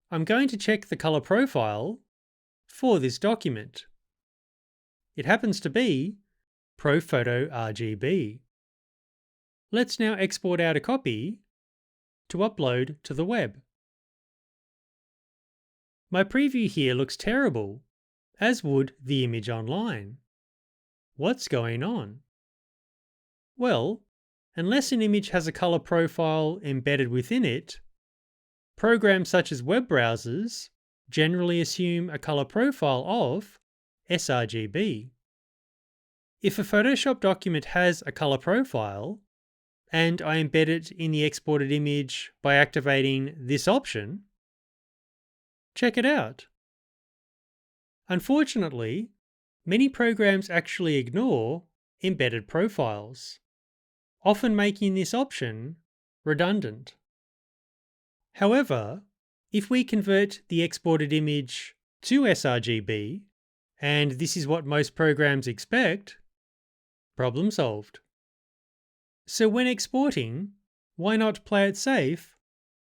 I'm going to check the color profile for this document. It happens to be ProPhoto RGB. Let's now export out a copy to upload to the web. My preview here looks terrible, as would the image online. What's going on? Well, unless an image has a color profile embedded within it, programs such as web browsers generally assume a color profile of sRGB. If a Photoshop document has a color profile, and I embed it in the exported image by activating this option, check it out. Unfortunately, many programs actually ignore embedded profiles, often making this option redundant. However, if we convert the exported image to sRGB, and this is what most programs expect, problem solved. So when exporting, why not play it safe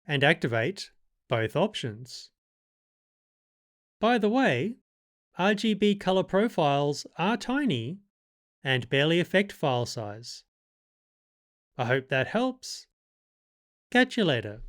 and activate both options? By the way, RGB color profiles are tiny and barely affect file size. I hope that helps. Catch you later.